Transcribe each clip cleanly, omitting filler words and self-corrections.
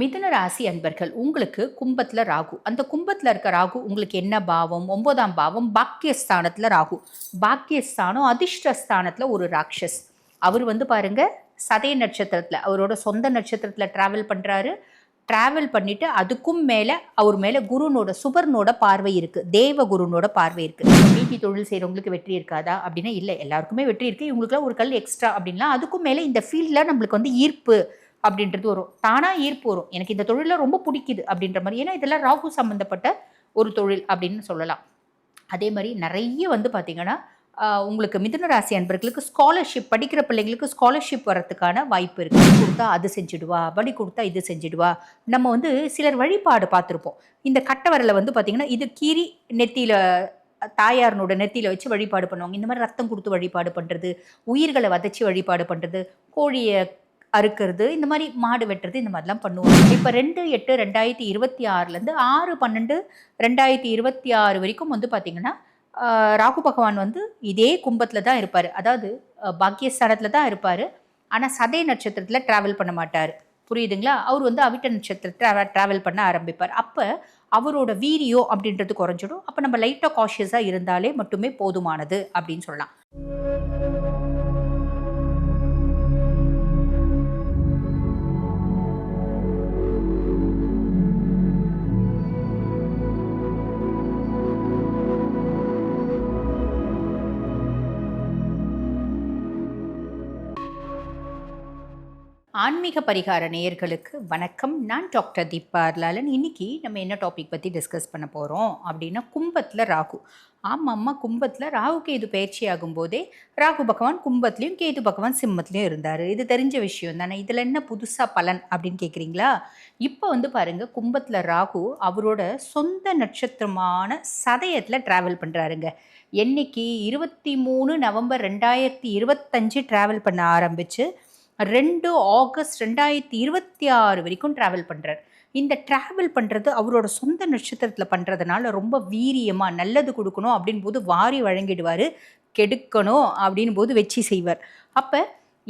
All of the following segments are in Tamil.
மிதுன ராசி அன்பர்கள் உங்களுக்கு கும்பத்துல ராகு. அந்த கும்பத்துல இருக்க ராகு உங்களுக்கு என்ன பாவம்? 9ஆம் பாவம் பாக்கியஸ்தானத்துல ராகு. பாக்கியஸ்தானம் அதிர்ஷ்டஸ்தானத்துல ஒரு ராட்சஸ். அவர் பாருங்க சதய நட்சத்திரத்துல அவரோட சொந்த நட்சத்திரத்துல டிராவல் பண்றாரு. டிராவல் பண்ணிட்டு அதுக்கும் மேல அவர் மேல குருனோட சுபர்னோட பார்வை இருக்கு. தேவ குருனோட பார்வை இருக்கு. நீதி தொழில் செய்யறவங்களுக்கு வெற்றி இருக்காதா அப்படின்னா இல்ல, எல்லாருக்குமே வெற்றி இருக்கு. இவங்களுக்குலாம் ஒரு கல் எக்ஸ்ட்ரா அப்படின்னா அதுக்கும் மேல இந்த ஃபீல்ட்ல நம்மளுக்கு ஈர்ப்பு அப்படின்றது வரும். தானா ஈர்ப்பு வரும். எனக்கு இந்த தொழில ரொம்ப பிடிக்குது அப்படின்ற மாதிரி. ஏன்னா இதெல்லாம் ராகு சம்பந்தப்பட்ட ஒரு தொழில் அப்படின்னு சொல்லலாம். அதே மாதிரி நிறைய பார்த்தீங்கன்னா உங்களுக்கு மிதுன ராசி அன்பர்களுக்கு ஸ்காலர்ஷிப் படிக்கிற பிள்ளைங்களுக்கு ஸ்காலர்ஷிப் வரதுக்கான வாய்ப்பு இருக்கு. கொடுத்தா அது செஞ்சுடுவா, பலி கொடுத்தா இது செஞ்சுடுவா. நம்ம சிலர் வழிபாடு பார்த்துருப்போம். இந்த கட்ட வரல பார்த்தீங்கன்னா இது கீறி நெத்தியில தாயாரனோட நெத்தியில வச்சு வழிபாடு பண்ணுவாங்க. இந்த மாதிரி ரத்தம் கொடுத்து வழிபாடு பண்றது, உயிர்களை வதச்சி வழிபாடு பண்றது, கோழியை அறுக்கிறது, இந்த மாதிரி மாடு வெட்டுறது, இந்த மாதிரிலாம் பண்ணுவாங்க. இப்போ 2/8/2026லேருந்து 6/12/2026 வரைக்கும் பார்த்தீங்கன்னா ராகு பகவான் இதே கும்பத்தில் தான் இருப்பார். அதாவது பாக்கியஸ்தானத்தில் தான் இருப்பார். ஆனால் சதய நட்சத்திரத்தில் ட்ராவல் பண்ண மாட்டார். புரியுதுங்களா? அவர் அவிட்ட நட்சத்திரத்தில் ட்ராவல் பண்ண ஆரம்பிப்பார். அப்போ அவரோட வீரியம் அப்படின்றது குறைஞ்சிடும். அப்போ நம்ம லைட்டாக காஷியஸாக இருந்தாலே மட்டுமே போதுமானது அப்படின்னு சொல்லலாம். ஆன்மீக பரிகார நேயர்களுக்கு வணக்கம். நான் டாக்டர் தீபா லாலன். இன்னைக்கு நம்ம என்ன டாபிக் பற்றி டிஸ்கஸ் பண்ண போகிறோம் அப்படின்னா கும்பத்தில் ராகு. ஆமாம்மா, கும்பத்தில் ராகு கேது பயிற்சி ஆகும்போதே ராகு பகவான் கும்பத்துலேயும் கேது பகவான் சிம்மத்துலேயும் இருந்தார். இது தெரிஞ்ச விஷயம் தானே. இதில் என்ன புதுசாக பலன் அப்படின்னு கேட்குறீங்களா? இப்போ பாருங்கள், கும்பத்தில் ராகு அவரோட சொந்த நட்சத்திரமான சதயத்தில் ட்ராவல் பண்ணுறாருங்க. என்னைக்கு 23 நவம்பர் 2025 ட்ராவல் பண்ண ஆரம்பித்து 2 ஆகஸ்ட் 2026 வரைக்கும் ட்ராவல் பண்ணுறார். இந்த ட்ராவல் பண்ணுறது அவரோட சொந்த நட்சத்திரத்தில் பண்ணுறதுனால ரொம்ப வீரியமாக நல்லது கொடுக்கணும் அப்படின் போது வாரி வழங்கிடுவார். கெடுக்கணும் அப்படின் போது வச்சு செய்வார். அப்போ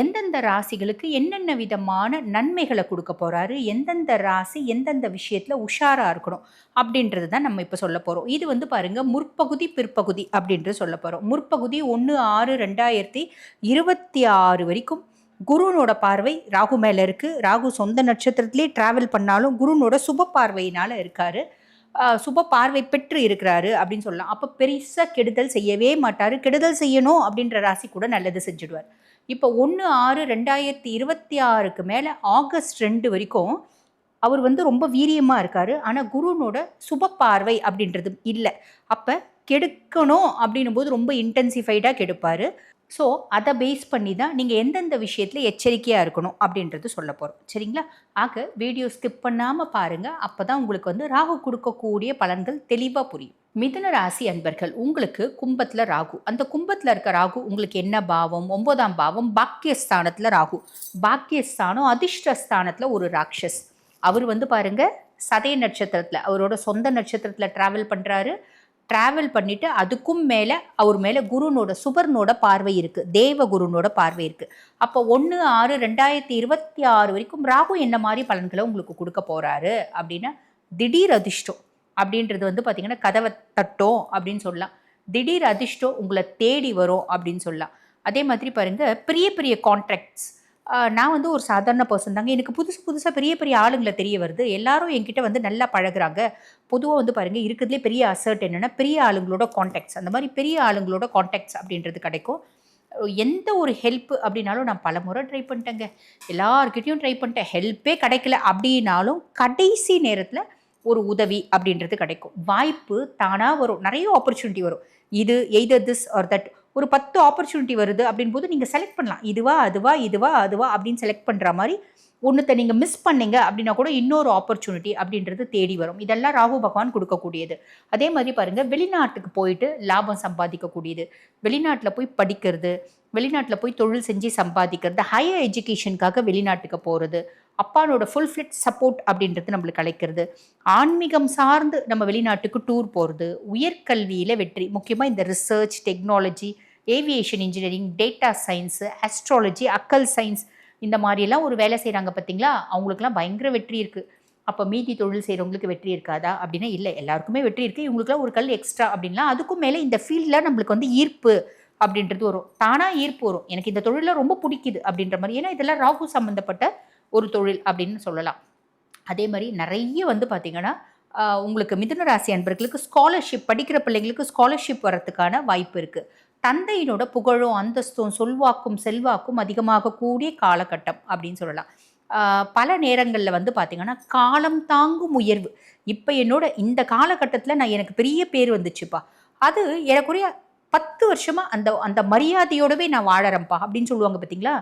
எந்தெந்த ராசிகளுக்கு என்னென்ன விதமான நன்மைகளை கொடுக்க போகிறாரு, எந்தெந்த ராசி எந்தெந்த விஷயத்தில் உஷாராக இருக்கணும் அப்படின்றது தான் நம்ம இப்போ சொல்ல போகிறோம். இது பாருங்கள், முற்பகுதி பிற்பகுதி அப்படின்றது சொல்ல போகிறோம். முற்பகுதி 1/6/2026 வரைக்கும் குருனோட பார்வை ராகு மேலே இருக்குது. ராகு சொந்த நட்சத்திரத்திலே ட்ராவல் பண்ணாலும் குருனோட சுப பார்வையினால் இருக்கார். சுப பார்வை பெற்று இருக்கிறாரு அப்படின்னு சொல்லலாம். அப்போ பெருசாக கெடுதல் செய்யவே மாட்டார். கெடுதல் செய்யணும் அப்படின்ற ராசி கூட நல்லது செஞ்சுடுவார். இப்போ 1/6/2026 மேலே ஆகஸ்ட் 2 வரைக்கும் அவர் ரொம்ப வீரியமாக இருக்கார். ஆனால் குருனோட சுப பார்வை அப்படின்றது இல்லை. அப்போ கெடுக்கணும் அப்படின்னும் போது ரொம்ப இன்டென்சிஃபைடாக கெடுப்பார். ஸோ அதை பேஸ் பண்ணி தான் நீங்கள் எந்தெந்த விஷயத்தில் எச்சரிக்கையாக இருக்கணும் அப்படின்றது சொல்ல போகிறோம். சரிங்களா? ஆக வீடியோ ஸ்கிப் பண்ணாமல் பாருங்கள். அப்போ தான் உங்களுக்கு ராகு கொடுக்கக்கூடிய பலன்கள் தெளிவாக புரியும். மிதுன ராசி அன்பர்கள் உங்களுக்கு கும்பத்தில் ராகு. அந்த கும்பத்தில் இருக்க ராகு உங்களுக்கு என்ன பாவம்? 9ஆம் பாவம் பாக்கியஸ்தானத்தில் ராகு. பாக்கியஸ்தானம் அதிர்ஷ்டஸ்தானத்தில் ஒரு ராட்சஸ். அவர் பாருங்க சதய நட்சத்திரத்தில் அவரோட சொந்த நட்சத்திரத்தில் ட்ராவல் பண்ணுறாரு. ட்ராவல் பண்ணிவிட்டு அதுக்கும் மேலே அவர் மேலே குருனோட சுபர்னோட பார்வை இருக்குது. தேவ குருனோட பார்வை இருக்குது. அப்போ 1/6/2026 வரைக்கும் ராகு என்ன மாதிரி பலன்களை உங்களுக்கு கொடுக்க போகிறாரு அப்படின்னா, திடீர் அதிர்ஷ்டம் அப்படின்றது பார்த்திங்கன்னா கதவை தட்டும் அப்படின்னு சொல்லலாம். திடீர் அதிர்ஷ்டம் உங்களை தேடி வரும் அப்படின்னு சொல்லலாம். அதே மாதிரி பாருங்கள், பெரிய பெரிய கான்ட்ராக்ட்ஸ். நான் ஒரு சாதாரண பர்சன் தாங்க. எனக்கு புதுசாக பெரிய பெரிய ஆளுங்களை தெரிய வருது. எல்லாரும் என்கிட்ட நல்லா பழகுறாங்க. பொதுவாக பாருங்கள், இருக்கிறதுலே பெரிய அசர்ட் என்னென்னா பெரிய ஆளுங்களோட கான்டாக்ட்ஸ். அந்த மாதிரி பெரிய ஆளுங்களோட கான்டாக்ட்ஸ் அப்படின்றது கிடைக்கும். எந்த ஒரு ஹெல்ப் அப்படின்னாலும் நான் பல முறை ட்ரை பண்ணிட்டேங்க. எல்லார்கிட்டையும் ட்ரை பண்ணிட்டேன். ஹெல்ப்பே கிடைக்கல அப்படின்னாலும் கடைசி நேரத்தில் ஒரு உதவி அப்படின்றது கிடைக்கும். வாய்ப்பு தானாக வரும். நிறைய ஆப்பர்ச்சுனிட்டி வரும். இது எய்தர் திஸ் ஆர் தட். ஒரு 10 ஆப்பர்ச்சுனிட்டி வருது அப்படின் போது நீங்கள் செலக்ட் பண்ணலாம். இதுவா அதுவா இதுவா அதுவா அப்படின்னு செலக்ட் பண்ணுற மாதிரி. ஒன்றுத்தை நீங்கள் மிஸ் பண்ணீங்க அப்படின்னா கூட இன்னொரு ஆப்பர்ச்சுனிட்டி அப்படின்றது தேடி வரும். இதெல்லாம் ராகு பகவான் கொடுக்கக்கூடியது. அதே மாதிரி பாருங்கள், வெளிநாட்டுக்கு போயிட்டு லாபம் சம்பாதிக்கக்கூடியது, வெளிநாட்டில் போய் படிக்கிறது, வெளிநாட்டில் போய் தொழில் செஞ்சு சம்பாதிக்கிறது, ஹையர் எஜுகேஷனுக்காக வெளிநாட்டுக்கு போகிறது, அப்பானோட ஃபுல் ஃபிட் சப்போர்ட் அப்படின்றது நம்மளுக்கு கிடைக்கிறது, ஆன்மீகம் சார்ந்து நம்ம வெளிநாட்டுக்கு டூர் போகிறது, உயர்கல்வியில் வெற்றி, முக்கியமாக இந்த research, technology, aviation engineering, data science, astrology, occult science, இந்த மாதிரிலாம் ஒரு வேலை செய்கிறாங்க பார்த்தீங்களா, அவங்களுக்குலாம் பயங்கர வெற்றி இருக்குது. அப்போ மீதி தொழில் செய்கிறவங்களுக்கு வெற்றி இருக்காதா அப்படின்னா இல்லை, எல்லாருக்குமே வெற்றி இருக்குது, இவங்களுக்குலாம் ஒரு கல் எக்ஸ்ட்ரா அப்படின்லாம். அதுக்கும் மேலே இந்த ஃபீல்டில் நம்மளுக்கு வந்து ஈர்ப்பு அப்படின்றது வரும், தானாக ஈர்ப்பு வரும். எனக்கு இந்த தொழிலில் ரொம்ப பிடிக்குது அப்படின்ற மாதிரி. ஏன்னா இதெல்லாம் ராகு சம்மந்தப்பட்ட ஒரு தொழில் அப்படின்னு சொல்லலாம். அதே மாதிரி நிறைய வந்து பார்த்திங்கன்னா உங்களுக்கு மிதுன ராசி அன்பர்களுக்கு ஸ்காலர்ஷிப், படிக்கிற பிள்ளைங்களுக்கு ஸ்காலர்ஷிப் வரத்துக்கான வாய்ப்பு இருக்குது. தந்தையினோட புகழும் அந்தஸ்தும் சொல்வாக்கும் செல்வாக்கும் அதிகமாக கூடிய காலகட்டம் அப்படின்னு சொல்லலாம். பல நேரங்களில் வந்து பார்த்திங்கன்னா காலம் தாங்கும் உயர்வு. இப்போ என்னோட இந்த காலகட்டத்தில் எனக்கு பெரிய பேர் வந்துச்சுப்பா, அது எனக்குரிய 10 வருஷமாக அந்த அந்த மரியாதையோடவே நான் வாழறேன்ப்பா அப்படின்னு சொல்லுவாங்க பார்த்தீங்களா.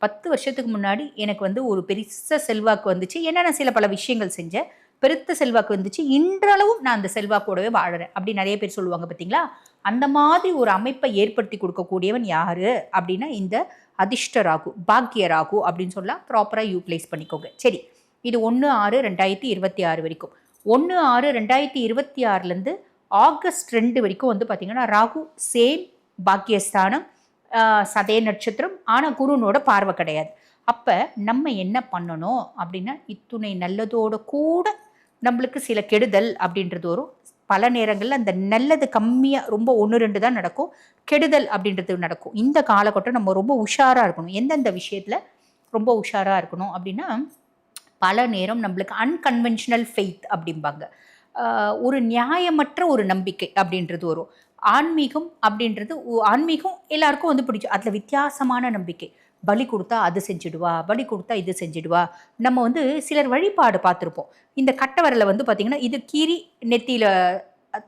10 வருஷத்துக்கு முன்னாடி எனக்கு வந்து ஒரு பெருச செல்வாக்கு வந்துச்சு. ஏன்னா நான் சில பல விஷயங்கள் செஞ்சேன், பெருத்த செல்வாக்கு வந்துச்சு. இன்றளவும் நான் அந்த செல்வாக்கோடவே வாழறேன் அப்படி நிறைய பேர் சொல்லுவாங்க பார்த்தீங்களா. அந்த மாதிரி ஒரு அமைப்பை ஏற்படுத்தி கொடுக்கக்கூடியவன் யாரு அப்படின்னா இந்த அதிர்ஷ்ட ராகு, பாக்கிய ராகு அப்படின்னு சொல்லலாம். ப்ராப்பராக யூட்டிலைஸ் பண்ணிக்கோங்க. சரி, இது 1/6/2026 வரைக்கும். 1/6/2026 ஆகஸ்ட் 2 வரைக்கும் வந்து பார்த்தீங்கன்னா ராகு சேம் பாக்கியஸ்தானம், சதய நட்சத்திரம். ஆனால் குருனோட பார்வை கிடையாது. அப்போ நம்ம என்ன பண்ணணும் அப்படின்னா இத்துணை நல்லதோட கூட நம்மளுக்கு சில கெடுதல் அப்படின்றது வரும். பல நேரங்களில் அந்த நல்லது கம்மியாக ரொம்ப 1-2 தான் நடக்கும், கெடுதல் அப்படின்றது நடக்கும். இந்த காலகட்டம் நம்ம ரொம்ப உஷாராக இருக்கணும். எந்தெந்த விஷயத்தில் ரொம்ப உஷாராக இருக்கணும் அப்படின்னா, பல நேரம் நம்மளுக்கு அன்கன்வென்ஷனல் ஃபெய்த் அப்படிம்பாங்க, ஒரு நியாயமற்ற ஒரு நம்பிக்கை அப்படின்றது வரும். ஆன்மீகம் அப்படின்றது ஆன்மீகம் எல்லாருக்கும் வந்து பிடிக்கும். அதில் வித்தியாசமான நம்பிக்கை. பலி கொடுத்தா அது செஞ்சுடுவா, பலி கொடுத்தா இது செஞ்சுடுவா. நம்ம வந்து சிலர் வழிபாடு பார்த்துருப்போம். இந்த கட்டவரில் வந்து பார்த்திங்கன்னா இது கீறி நெத்தியில்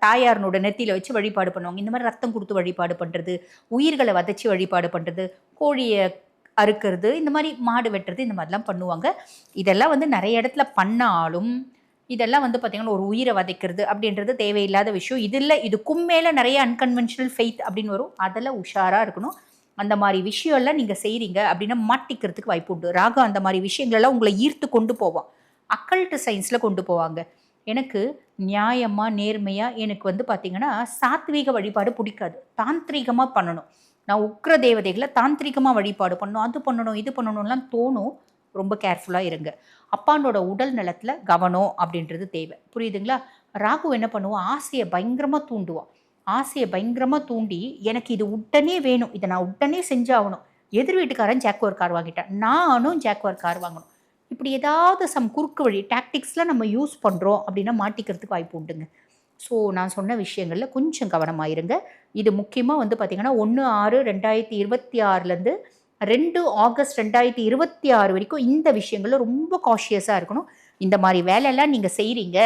தாயாரனோட நெத்தியில் வச்சு வழிபாடு பண்ணுவாங்க. இந்த மாதிரி ரத்தம் கொடுத்து வழிபாடு பண்ணுறது, உயிர்களை வதச்சி வழிபாடு பண்ணுறது, கோழியை அறுக்கிறது, இந்த மாதிரி மாடு வெட்டுறது, இந்த மாதிரிலாம் பண்ணுவாங்க. இதெல்லாம் வந்து நிறைய இடத்துல பண்ணாலும் இதெல்லாம் வந்து பார்த்திங்கன்னா ஒரு உயிரை வதைக்கிறது அப்படின்றது தேவையில்லாத விஷயம். இதில் இதுக்கும் மேலே நிறைய அன்கன்வென்ஷனல் ஃபெய்த் அப்படின்னு வரும். அதெல்லாம் உஷாராக இருக்கணும். அந்த மாதிரி விஷயம்லாம் நீங்கள் செய்கிறீங்க அப்படின்னா மாட்டிக்கிறதுக்கு வாய்ப்பு உண்டு. ராகு அந்த மாதிரி விஷயங்களெல்லாம் உங்களை ஈர்த்து கொண்டு போவான். அக்கல்ட்டு சயின்ஸில் கொண்டு போவாங்க. எனக்கு நியாயமாக நேர்மையாக எனக்கு வந்து பார்த்திங்கன்னா சாத்வீக வழிபாடு பிடிக்காது, தாந்திரிகமாக பண்ணணும். நான் உக்ர தேவதைகளை தாந்திரிகமாக வழிபாடு பண்ணணும், அது பண்ணணும் இது பண்ணணும்லாம் தோணும். ரொம்ப கேர்ஃபுல்லாக இருங்க. அப்பானோட உடல் நலத்தில் கவனம் அப்படின்றது தேவை. புரியுதுங்களா. ராகு என்ன பண்ணுவான், ஆசையை பயங்கரமாக தூண்டுவான். ஆசையை பயங்கரமாக தூண்டி எனக்கு இது உடனே வேணும், இதை நான் உடனே செஞ்சாகணும். எதிர் வீட்டுக்காரன் ஜாக்வார் கார் வாங்கிட்டேன், நானும் ஜாக்வார் கார் வாங்கணும். இப்படி ஏதாவது குறுக்கு வழி டாக்டிக்ஸ்லாம் நம்ம யூஸ் பண்ணுறோம் அப்படின்னா மாட்டிக்கிறதுக்கு வாய்ப்பு உண்டுங்க. ஸோ நான் சொன்ன விஷயங்களில் கொஞ்சம் கவனமாக இருங்க. இது முக்கியமாக வந்து பார்த்திங்கன்னா 1/6/2026 2 ஆகஸ்ட் 2026 வரைக்கும் இந்த விஷயங்களில் ரொம்ப காஷியஸாக இருக்கணும். இந்த மாதிரி வேலையெல்லாம் நீங்கள் செய்கிறீங்க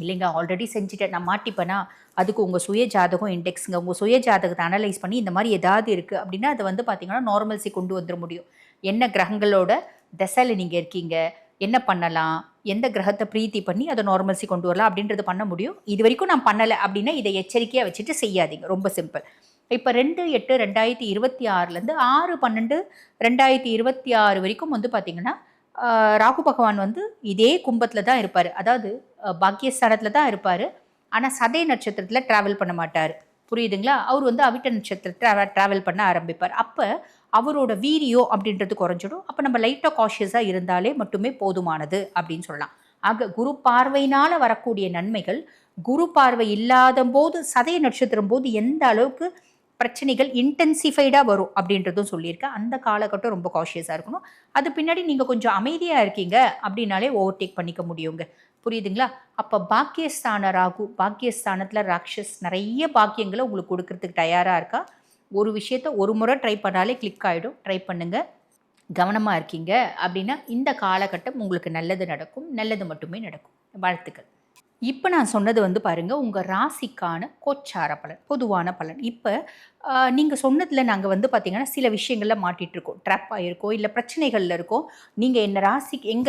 இல்லைங்க, ஆல்ரெடி செஞ்சுட்டேன் நான் மாட்டிப்பேனா, அதுக்கு உங்கள் சுய ஜாதகம் இண்டெக்ஸுங்க. உங்கள் சுய ஜாதகத்தை அனலைஸ் பண்ணி இந்த மாதிரி ஏதாவது இருக்குது அப்படின்னா அதை வந்து பார்த்திங்கன்னா நார்மல்சி கொண்டு வந்துட முடியும். என்ன கிரகங்களோட தசையில் நீங்கள் இருக்கீங்க, என்ன பண்ணலாம், எந்த கிரகத்தை பிரீத்தி பண்ணி அதை நார்மல்சி கொண்டு வரலாம் அப்படின்றது பண்ண முடியும். இது வரைக்கும் நான் பண்ணலை அப்படின்னா இதை எச்சரிக்கையாக வச்சுட்டு செய்யாதீங்க. ரொம்ப சிம்பிள். இப்போ 2/8/2026 6/12/2026 வரைக்கும் வந்து பார்த்திங்கன்னா ராகு பகவான் வந்து இதே கும்பத்தில் தான் இருப்பார், அதாவது பாக்கியஸ்தானத்தில் தான் இருப்பார். ஆனால் சதய நட்சத்திரத்தில் ட்ராவல் பண்ண மாட்டார். புரியுதுங்களா. அவர் வந்து அவிட்ட நட்சத்திரத்தில் ட்ராவல் பண்ண ஆரம்பிப்பார். அப்போ அவரோட வீரியம் அப்படின்றது குறைஞ்சிடும். அப்போ நம்ம லைட்டாக காஷியஸாக இருந்தாலே மட்டுமே போதுமானது அப்படின்னு சொல்லலாம். ஆக குரு பார்வையினால் வரக்கூடிய நன்மைகள், குரு பார்வை இல்லாத போது சதய நட்சத்திரம் போது எந்த அளவுக்கு பிரச்சனைகள் இன்டென்சிஃபைடாக வரும் அப்படின்றதும் சொல்லியிருக்கேன். அந்த காலகட்டம் ரொம்ப காஷியஸாக இருக்கணும். அது பின்னாடி நீங்கள் கொஞ்சம் அமைதியாக இருக்கீங்க அப்படின்னாலே ஓவர்டேக் பண்ணிக்க முடியுங்க. புரியுதுங்களா. அப்போ பாக்கியஸ்தான ராகு, பாக்கியஸ்தானத்தில் ராட்சஸ் நிறைய பாக்கியங்களை உங்களுக்கு கொடுக்கறதுக்கு தயாராக இருக்கா. ஒரு விஷயத்த ஒரு முறை ட்ரை பண்ணாலே கிளிக் ஆகிடும். ட்ரை பண்ணுங்கள். கவனமாக இருக்கீங்க அப்படின்னா இந்த காலகட்டம் உங்களுக்கு நல்லது நடக்கும், நல்லது மட்டுமே நடக்கும். வாழ்த்துக்கள். இப்போ நான் சொன்னது வந்து பாருங்கள் உங்கள் ராசிக்கான கோச்சார பலன், பொதுவான பலன். இப்போ நீங்கள் சொன்னதில் நாங்கள் வந்து பார்த்திங்கன்னா சில விஷயங்களில் மாட்டிகிட்ருக்கோம், ட்ராப் ஆகிருக்கோம், இல்லை பிரச்சனைகளில் இருக்கோம். நீங்கள் எங்கள்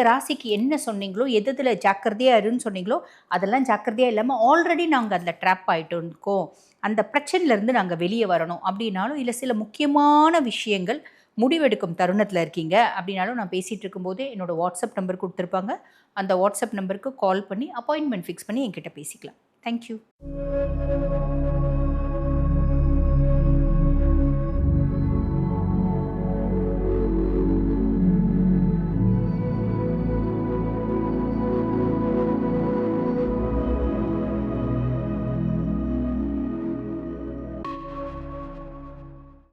ராசிக்கு என்ன சொன்னீங்களோ, எதில் ஜாக்கிரதையாக இருன்னு சொன்னீங்களோ அதெல்லாம் ஜாக்கிரதையாக இல்லாமல் ஆல்ரெடி நாங்கள் அதில் ட்ராப் ஆகிட்டு இருக்கோம், அந்த பிரச்சனையிலேருந்து நாங்கள் வெளியே வரணும் அப்படின்னாலும், இல்லை சில முக்கியமான விஷயங்கள் முடிவெடுக்கும் தருணத்தில் இருக்கீங்க அப்படின்னாலும், நான் பேசிகிட்டு இருக்கும்போது என்னோடய வாட்ஸ்அப் நம்பர் கொடுத்துருப்பாங்க. அந்த வாட்ஸ்அப் நம்பருக்கு கால் பண்ணி அப்பாயின்மெண்ட் ஃபிக்ஸ் பண்ணி என்கிட்ட பேசிக்கலாம். தேங்க்யூ.